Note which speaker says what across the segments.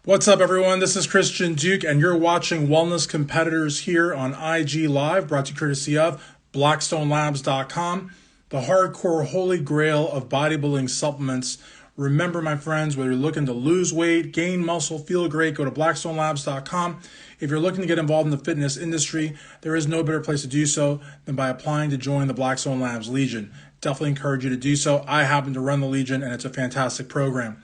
Speaker 1: What's up, everyone? This is Christian Duke, and you're watching Wellness Competitors here on IG Live, brought to you courtesy of BlackstoneLabs.com, the hardcore holy grail of bodybuilding supplements. Remember, my friends, whether you're looking to lose weight, gain muscle, feel great, go to BlackstoneLabs.com. If you're looking to get involved in the fitness industry, there is no better place to do so than by applying to join the Blackstone Labs Legion. Definitely encourage you to do so. I happen to run the Legion, and it's a fantastic program.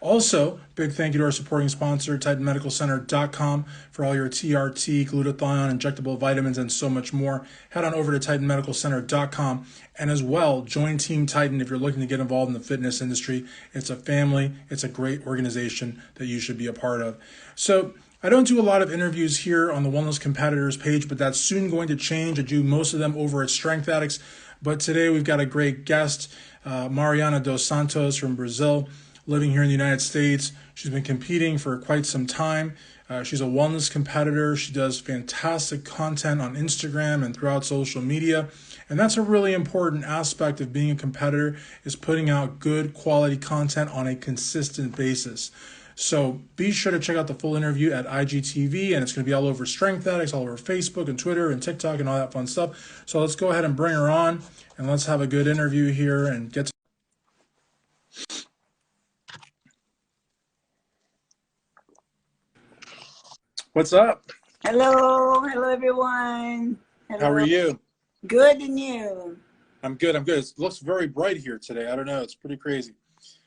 Speaker 1: Also, big thank you to our supporting sponsor, TitanMedicalCenter.com, for all your TRT, glutathione, injectable vitamins, and so much more. Head on over to TitanMedicalCenter.com, and as well, join Team Titan if you're looking to get involved in the fitness industry. It's a family. It's a great organization that you should be a part of. So, I don't do a lot of interviews here on the Wellness Competitors page, but that's soon going to change. I do most of them over at Strength Addicts, but today we've got a great guest, Marianna dos Santos from Brazil, living here in the United States. She's been competing for quite some time. She's a wellness competitor. She does fantastic content on Instagram and throughout social media. And that's a really important aspect of being a competitor, is putting out good quality content on a consistent basis. So be sure to check out the full interview at IGTV, and it's going to be all over Strength Addicts, all over Facebook and Twitter and TikTok and all that fun stuff. So let's go ahead and bring her on, and let's have a good interview here and get to What's up?
Speaker 2: Hello everyone.
Speaker 1: How are
Speaker 2: Hello.
Speaker 1: you?
Speaker 2: Good and you.
Speaker 1: I'm good. It looks very bright here today. I don't know. It's pretty crazy.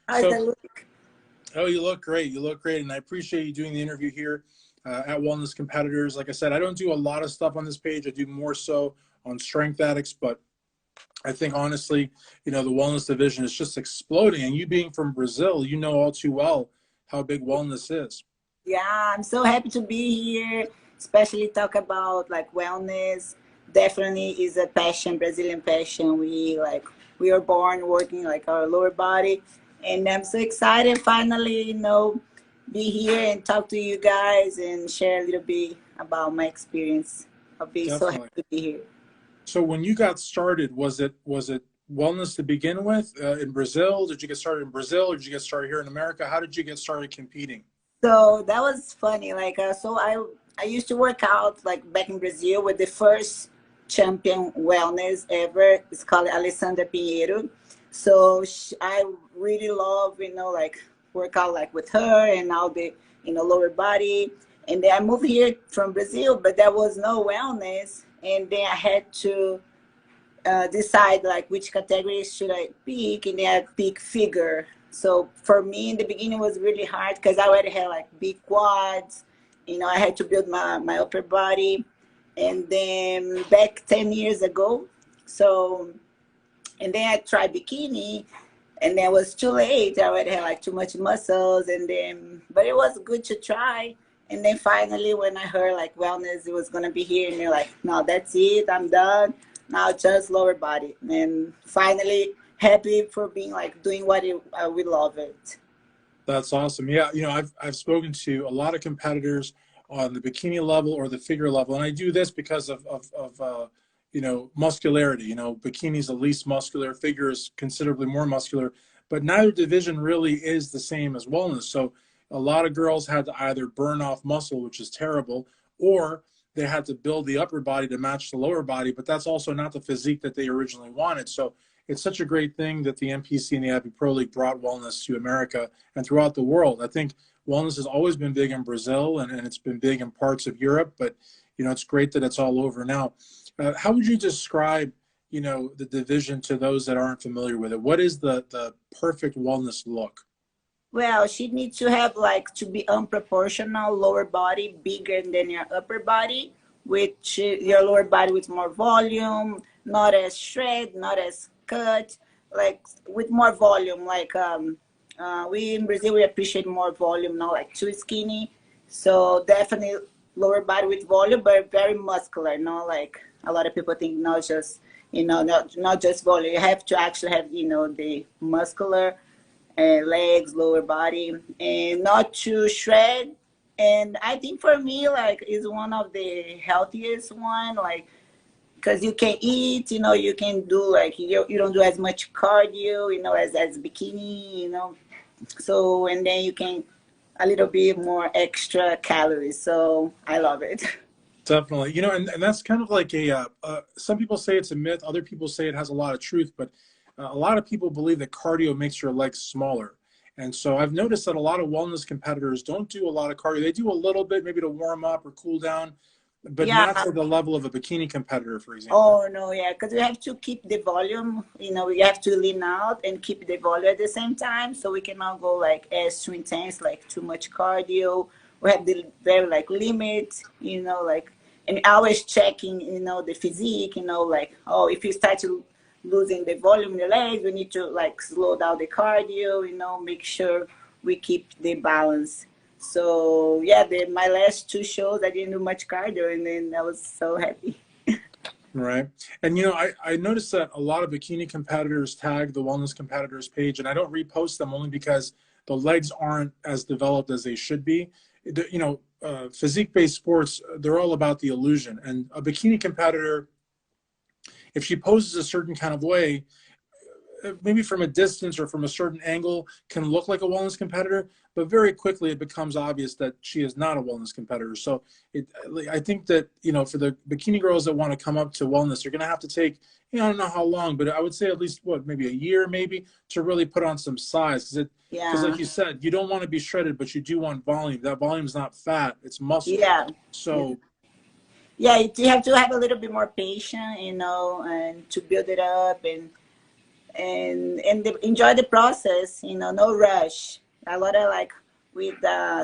Speaker 2: How's
Speaker 1: So,
Speaker 2: the look?
Speaker 1: oh, you look great. You look great. And I appreciate you doing the interview here at Wellness Competitors. Like I said, I don't do a lot of stuff on this page. I do more so on Strength Addicts. But I think, honestly, the wellness division is just exploding. And you being from Brazil, you know all too well how big wellness is.
Speaker 2: Yeah, I'm so happy to be here, especially talk about like wellness. Definitely is a passion, Brazilian passion. We are born working like our lower body, and I'm so excited finally, be here and talk to you guys and share a little bit about my experience. I'll be so happy
Speaker 1: Definitely.
Speaker 2: to be here.
Speaker 1: So when you got started, was it wellness to begin with in Brazil? Did you get started in Brazil, or did you get started here in America? How did you get started competing?
Speaker 2: So that was funny. I used to work out like back in Brazil with the first champion wellness ever. It's called Alessandra Pinheiro. So I really love like work out like with her and all the lower body. And then I moved here from Brazil, but there was no wellness, and then I had to decide like which category should I pick, and then I pick figure. So for me in the beginning it was really hard because I already had like big quads. I had to build my upper body. And then back 10 years ago, so, and then I tried bikini, and then it was too late. I already had like too much muscles, but it was good to try. And then finally, when I heard like wellness, it was gonna be here, and they're like, no, that's it, I'm done. Now just lower body. And finally, happy for being like doing what we love it.
Speaker 1: That's awesome. Yeah, I've spoken to a lot of competitors on the bikini level or the figure level, and I do this because of muscularity. Bikini's the least muscular, figure is considerably more muscular, but neither division really is the same as wellness. So a lot of girls had to either burn off muscle, which is terrible, or they had to build the upper body to match the lower body, but that's also not the physique that they originally wanted. So it's such a great thing that the NPC and the AbbVie Pro League brought wellness to America and throughout the world. I think wellness has always been big in Brazil, and it's been big in parts of Europe, but it's great that it's all over now. How would you describe the division to those that aren't familiar with it? What is the perfect wellness look?
Speaker 2: Well, she needs to have like to be unproportional lower body, bigger than your upper body, which your lower body with more volume, not as shred, not as cut, like with more volume. We in Brazil we appreciate more volume, not like too skinny. So definitely lower body with volume, but very muscular. Not like a lot of people think, not just not just volume. You have to actually have the muscular legs, lower body, and not to shred. And I think for me, like, is one of the healthiest one, like, because you can eat, you can do like you don't do as much cardio, as bikini. So and then you can a little bit more extra calories. So I love it.
Speaker 1: Definitely. You know, and that's kind of like some people say it's a myth, other people say it has a lot of truth, but a lot of people believe that cardio makes your legs smaller. And so I've noticed that a lot of wellness competitors don't do a lot of cardio. They do a little bit, maybe to warm up or cool down, but
Speaker 2: Yeah.
Speaker 1: not to the level of a bikini competitor, for example.
Speaker 2: Oh no, yeah, because we have to keep the volume. We have to lean out and keep the volume at the same time, so we cannot go like as too intense, like too much cardio. We have the very like limit, like, and always checking, the physique, like, oh, if you start to losing the volume in the legs, we need to like slow down the cardio, make sure we keep the balance. So yeah, my last two shows I didn't do much cardio, and then I was so happy.
Speaker 1: Right. And, you know, I noticed that a lot of bikini competitors tag the wellness competitors page, and I don't repost them only because the legs aren't as developed as they should be. You know, physique-based sports, they're all about the illusion. And a bikini competitor, if she poses a certain kind of way, maybe from a distance or from a certain angle can look like a wellness competitor, but very quickly it becomes obvious that she is not a wellness competitor. So I think that, you know, for the bikini girls that want to come up to wellness, they're going to have to take, you know, I don't know how long, but I would say at least maybe a year, maybe, to really put on some size. Because
Speaker 2: Yeah,
Speaker 1: like you said, you don't want to be shredded, but you do want volume. That volume is not fat, it's muscle.
Speaker 2: yeah,
Speaker 1: So
Speaker 2: yeah. You have to have a little bit more patience, and to build it up, and enjoy the process. No rush. A lot of like with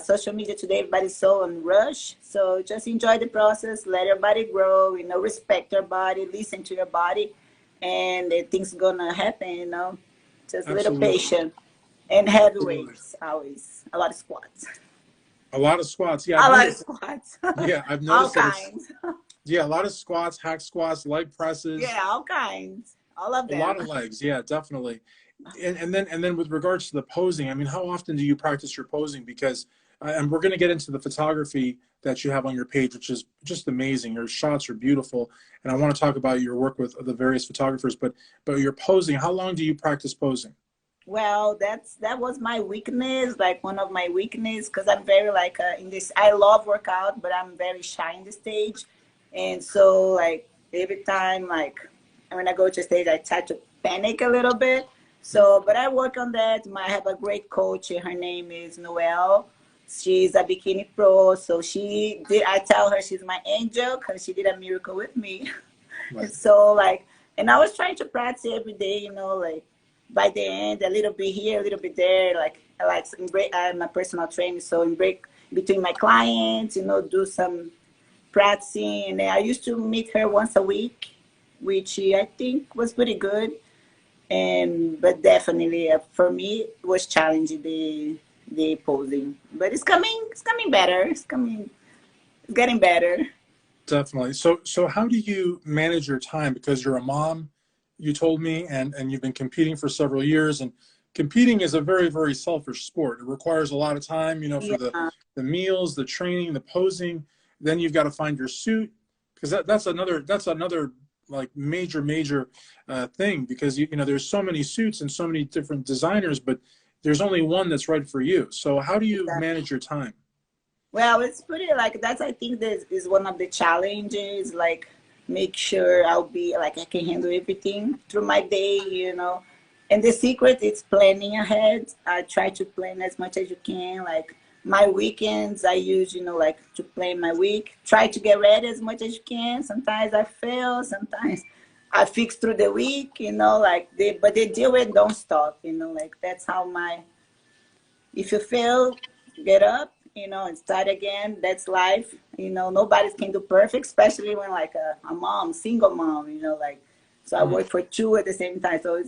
Speaker 2: social media today, everybody's so on rush. So just enjoy the process, let your body grow. Respect your body, listen to your body, and things gonna happen. Just a little
Speaker 1: absolutely,
Speaker 2: patient and heavy
Speaker 1: absolutely.
Speaker 2: weights always. A lot of squats.
Speaker 1: A lot of squats. Yeah, I've
Speaker 2: A lot of
Speaker 1: noticed.
Speaker 2: squats.
Speaker 1: Yeah, I've
Speaker 2: All
Speaker 1: noticed that it's
Speaker 2: kinds.
Speaker 1: yeah, a lot of squats, hack squats, leg presses,
Speaker 2: Yeah, all kinds. All of
Speaker 1: a lot
Speaker 2: them.
Speaker 1: of legs. Yeah, definitely. And then with regards to the posing, I mean, how often do you practice your posing? Because and we're going to get into the photography that you have on your page, which is just amazing. Your shots are beautiful, and I want to talk about your work with the various photographers. But your posing, how long do you practice posing?
Speaker 2: Well, that was my weakness, like one of my weakness, because I'm very like in this. I love workout, but I'm very shy in the stage, and so like every time like when I go to stage, I try to panic a little bit. So, but I work on that. I have a great coach. Her name is Noelle. She's a bikini pro, so she did. I tell her she's my angel because she did a miracle with me. And
Speaker 1: Right.
Speaker 2: so like, and I was trying to practice every day, like by the end, a little bit here, a little bit there. Like I like in break, I'm a personal trainer, so in break between my clients, do some practicing. And I used to meet her once a week, which I think was pretty good. And but definitely for me it was challenging the posing, but it's coming better. It's getting better.
Speaker 1: Definitely. So how do you manage your time? Because you're a mom, you told me, and you've been competing for several years, and competing is a very, very selfish sport. It requires a lot of time, you know, for
Speaker 2: Yeah,
Speaker 1: the meals, the training, the posing. Then you've got to find your suit, because that's another like major thing, because you know there's so many suits and so many different designers, but there's only one that's right for you. So how do you
Speaker 2: exactly.
Speaker 1: manage your time?
Speaker 2: Well, it's pretty like that's I think this is one of the challenges. Like make sure I'll be like I can handle everything through my day. And the secret is planning ahead. I try to plan as much as you can. Like my weekends, I use like to plan my week. Try to get ready as much as you can. Sometimes I fail. Sometimes I fix through the week. Like but they do it. Don't stop. Like that's how my if you fail, get up, and start again. That's life. Nobody can do perfect, especially when like a mom, single mom, like so I
Speaker 1: Mm,
Speaker 2: work for two at the same time. So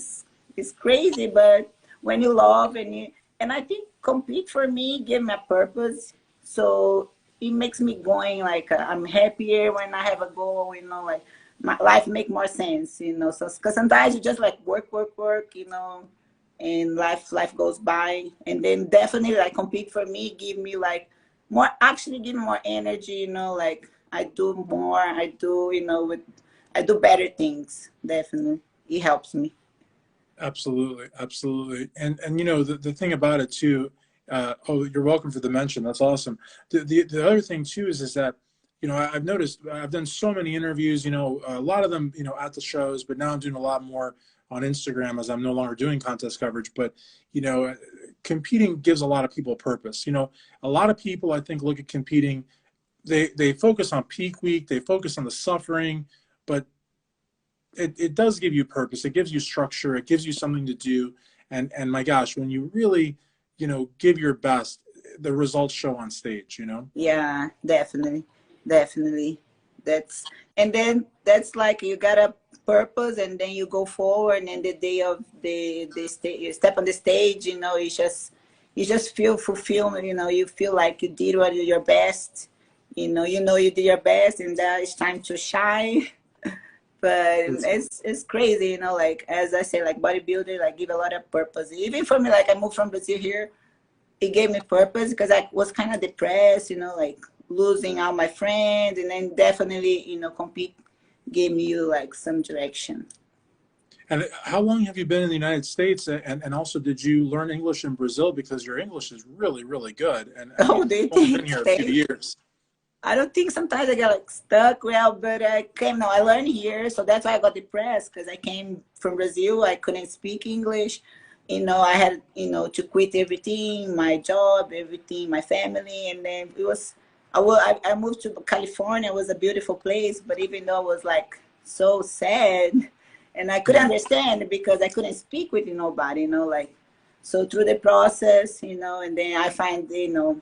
Speaker 2: it's crazy, but when you love and I think compete for me give me a purpose. So it makes me going like I'm happier when I have a goal, like my life make more sense, so because sometimes you just like work, and life goes by, and then definitely like compete for me give me like more actually give me more energy, like I do more, I do with I do better things. Definitely it helps me.
Speaker 1: absolutely, absolutely. And you know the thing about it too Oh, you're welcome for the mention. That's awesome. The other thing too is that, you know, I've noticed I've done so many interviews, you know, a lot of them, you know, at the shows, but now I'm doing a lot more on Instagram as I'm no longer doing contest coverage. But, you know, competing gives a lot of people purpose. You know, a lot of people I think look at competing, they focus on peak week, they focus on the suffering, but it does give you purpose. It gives you structure. It gives you something to do. And my gosh, when you really, you know, give your best, the results show on stage, you know?
Speaker 2: Yeah, definitely, definitely. That's and then that's like you got a purpose, and then you go forward, and the day of the stage, you step on the stage, you know, you just feel fulfillment. You know, you feel like you did what your best. You know you did your best, and that it's time to shine. But it's crazy, you know. Like as I say, like bodybuilder, like give a lot of purpose. Even for me, like I moved from Brazil here, it gave me purpose because I was kind of depressed, you know, like losing all my friends, and then definitely, you know, compete gave me like some direction.
Speaker 1: And how long have you been in the United States? And also, did you learn English in Brazil? Because your English is really, really good. And
Speaker 2: Oh,
Speaker 1: you've
Speaker 2: they
Speaker 1: only been
Speaker 2: think
Speaker 1: here a few
Speaker 2: thanks.
Speaker 1: years.
Speaker 2: I don't think sometimes I get like stuck well, but I came now. I learned here, so that's why I got depressed because I came from Brazil. I couldn't speak English. You know, I had to quit everything, my job, everything, my family, and then it was. I moved to California. It was a beautiful place, but even though it was like so sad, and I couldn't
Speaker 1: Yeah,
Speaker 2: understand because I couldn't speak with nobody. You know, like so through the process, and then I find,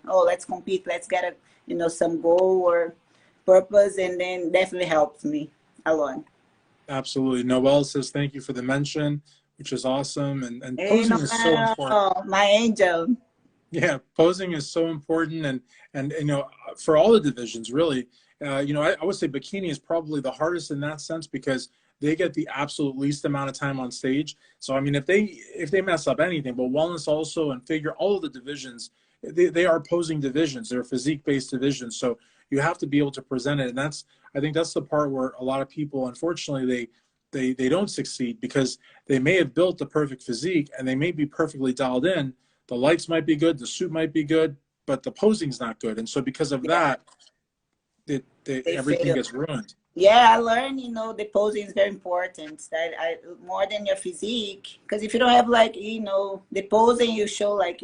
Speaker 2: oh, let's compete, let's get a, some goal or purpose, and then definitely helps me a lot.
Speaker 1: absolutely. Noel says thank you for the mention, which is awesome. And
Speaker 2: Hey,
Speaker 1: posing is so important.
Speaker 2: Noel, my angel.
Speaker 1: Yeah, posing is so important, and you know, for all the divisions, really. You know, I would say bikini is probably the hardest in that sense because they get the absolute least amount of time on stage. So I mean, if they mess up anything, but wellness also and figure, all of the divisions, they are posing divisions. They're physique-based divisions. So you have to be able to present it, and I think that's the part where a lot of people, unfortunately, they don't succeed because they may have built the perfect physique and they may be perfectly dialed in, the lights might be good, the suit might be good, but the posing's not good. And so because of
Speaker 2: Yeah,
Speaker 1: that,
Speaker 2: they
Speaker 1: everything
Speaker 2: fail.
Speaker 1: gets ruined.
Speaker 2: Yeah, I learned, the posing is very important. That I more than your physique, because if you don't have like, the posing, you show like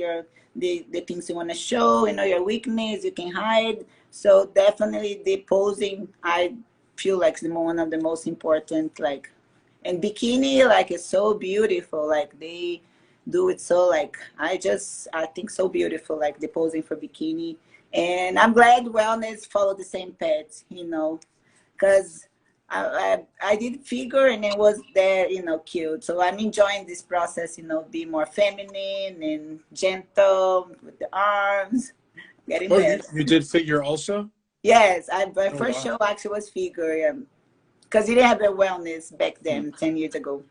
Speaker 2: the things you want to show, your weakness, you can hide. So definitely the posing, I feel like is one of the most important. Like, and bikini, like it's so beautiful. Like they do it so like I think so beautiful. Like the posing for bikini, and I'm glad wellness follow the same path. Because I did figure and it was there, cute. So I'm enjoying this process, be more feminine and gentle with the arms, getting
Speaker 1: Oh, you,
Speaker 2: better.
Speaker 1: you did figure also?
Speaker 2: Yes, my
Speaker 1: Oh,
Speaker 2: first
Speaker 1: wow.
Speaker 2: show actually was figure because you didn't have the wellness back
Speaker 1: Hmm.
Speaker 2: then, 10 years ago.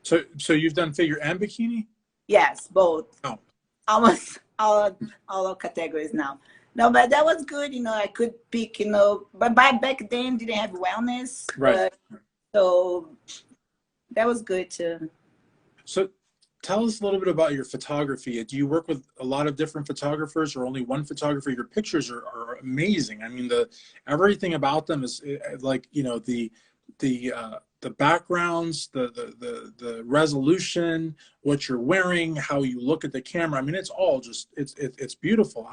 Speaker 1: So you've done figure and bikini?
Speaker 2: Yes, both.
Speaker 1: Oh,
Speaker 2: Almost all categories now. No, but that was good. I could pick. But back then didn't have wellness,
Speaker 1: right.
Speaker 2: but so that was good too.
Speaker 1: So tell us a little bit about your photography. Do you work with a lot of different photographers or only one photographer? Your pictures are amazing. I mean, the everything about them is like, you know, the backgrounds, the resolution, what you're wearing, how you look at the camera. I mean, it's all just it's beautiful.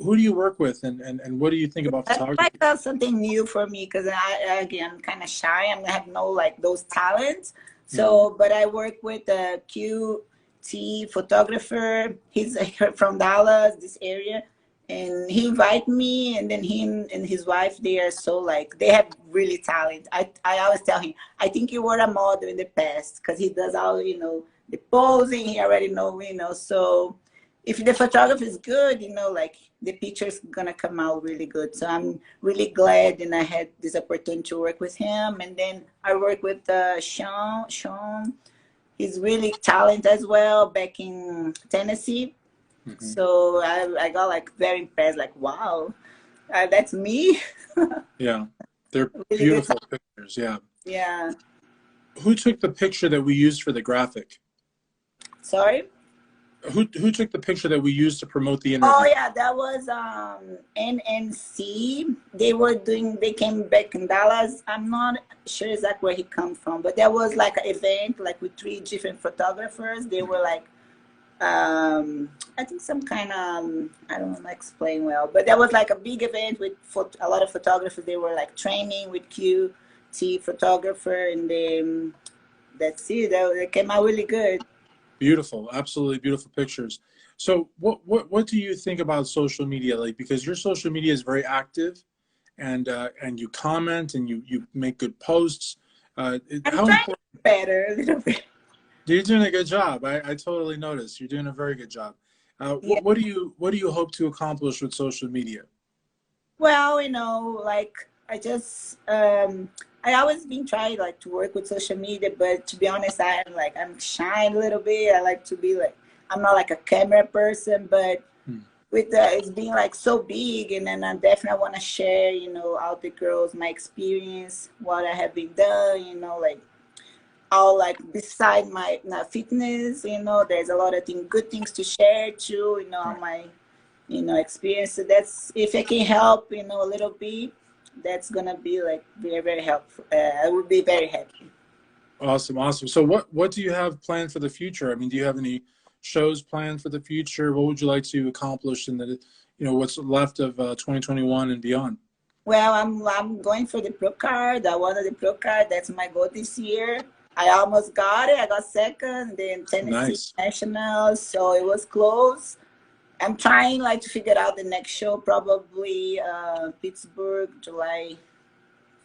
Speaker 1: Who do you work with, and what do you think about
Speaker 2: That's like
Speaker 1: photography?
Speaker 2: something new for me because again, I'm kind of shy. I have no like those talents.
Speaker 1: Mhm.
Speaker 2: So, but I work with a QT photographer. He's from Dallas, this area, and he invited me. And then him and his wife, they are so like they have really talent. I always tell him, I think you were a model in the past because he does all the posing. He already know. So if the photography is good, like the picture's gonna come out really good. So I'm really glad, and I had this opportunity to work with him. And then I work with Sean. Sean, he's really talented as well, back in Tennessee.
Speaker 1: Mhm.
Speaker 2: So I got like very impressed. Like, wow, that's me.
Speaker 1: Yeah, they're
Speaker 2: Really good.
Speaker 1: beautiful pictures. Yeah.
Speaker 2: Yeah.
Speaker 1: Who took the picture that we used for the graphic?
Speaker 2: Sorry.
Speaker 1: Who took the picture that we used to promote the
Speaker 2: Oh
Speaker 1: interview?
Speaker 2: yeah, that was NNC. They came back in Dallas. I'm not sure exactly where he come from, but there was like an event like with three different photographers. They were like I think some kind of I don't know explain well, but there was like a big event with a lot of photographers. They were like training with QT photographer, and then that's it. That came out really good.
Speaker 1: Beautiful, absolutely beautiful pictures. So what do you think about social media? Like, because your social media is very active, and you comment and you make good posts.
Speaker 2: I'm
Speaker 1: How
Speaker 2: trying to
Speaker 1: important?
Speaker 2: get better a little bit.
Speaker 1: You're doing a good job. I totally noticed. You're doing a very good job.
Speaker 2: Yeah.
Speaker 1: What do you hope to accomplish with social media?
Speaker 2: Well, like I always been trying like to work with social media, but to be honest, I'm shy a little bit. I like to be like I'm not like a camera person, but
Speaker 1: Hmm.
Speaker 2: with it's being like so big, and then I definitely want to share, all the girls my experience, what I have been done, like all like beside my fitness, there's a lot of good things to share too, on
Speaker 1: Right.
Speaker 2: my experience. So that's if I can help, a little bit, that's gonna be like very, very helpful. I would be very happy.
Speaker 1: Awesome, awesome. So what do you have planned for the future? I mean, do you have any shows planned for the future? What would you like to accomplish in the, what's left of 2021 and beyond?
Speaker 2: Well, I'm going for the pro card. I wanted the pro card. That's my goal this year. I almost got it. I got second, then Tennessee
Speaker 1: Nice.
Speaker 2: Nationals, so it was close. I'm trying like to figure out the next show, probably Pittsburgh, July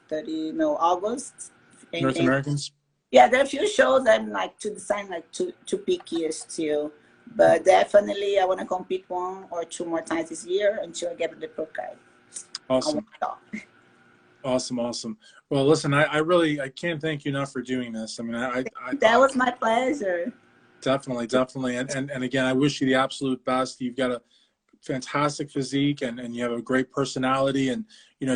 Speaker 2: 30, no, August.
Speaker 1: North
Speaker 2: And
Speaker 1: Americans?
Speaker 2: yeah, there are a few shows I'm like to decide like to pick here still. But definitely I want to compete one or two more times this year until I get the pro card. I want
Speaker 1: Awesome.
Speaker 2: to.
Speaker 1: Awesome, awesome. Well, listen, I really I can't thank you enough for doing this. I mean, I
Speaker 2: That
Speaker 1: thought
Speaker 2: was my pleasure.
Speaker 1: definitely, definitely, and again, I wish you the absolute best. You've got a fantastic physique, and you have a great personality, and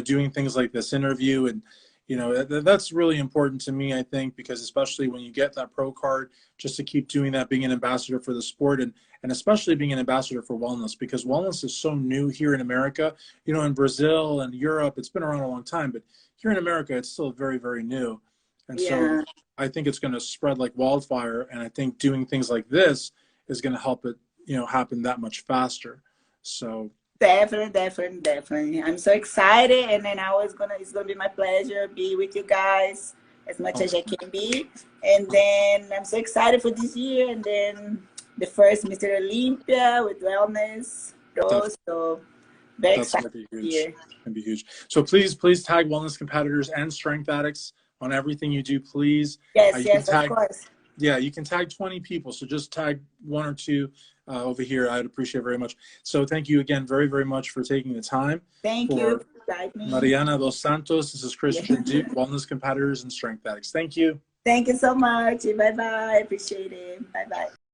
Speaker 1: doing things like this interview, and that's really important to me, I think, because especially when you get that pro card, just to keep doing that, being an ambassador for the sport, and especially being an ambassador for wellness, because wellness is so new here in America. In Brazil and Europe it's been around a long time, but here in America it's still very, very new. And so
Speaker 2: Yeah,
Speaker 1: I think it's going to spread like wildfire, and I think doing things like this is going to help it happen that much faster. So
Speaker 2: definitely, definitely, definitely. I'm so excited, and then it's gonna be my pleasure be with you guys as much as I
Speaker 1: awesome.
Speaker 2: can be. And then I'm so excited for this year, and then the first Mr. Olympia with wellness pros. So very
Speaker 1: That's
Speaker 2: excited
Speaker 1: going to be
Speaker 2: this
Speaker 1: huge.
Speaker 2: year.
Speaker 1: Going to be huge. So please tag wellness competitors and strength addicts on everything you do, please.
Speaker 2: Yes,
Speaker 1: You can
Speaker 2: yes, of
Speaker 1: tag,
Speaker 2: course.
Speaker 1: yeah, you can tag 20 people. So just tag one or two over here. I'd appreciate it very much. So thank you again very, very much for taking the time.
Speaker 2: Thank you
Speaker 1: For
Speaker 2: for inviting me.
Speaker 1: Mariana dos Santos, this is
Speaker 2: Yeah.
Speaker 1: Christian Duke, wellness competitors and strength addicts. Thank you.
Speaker 2: Thank you so much. Bye bye. Appreciate it. Bye bye.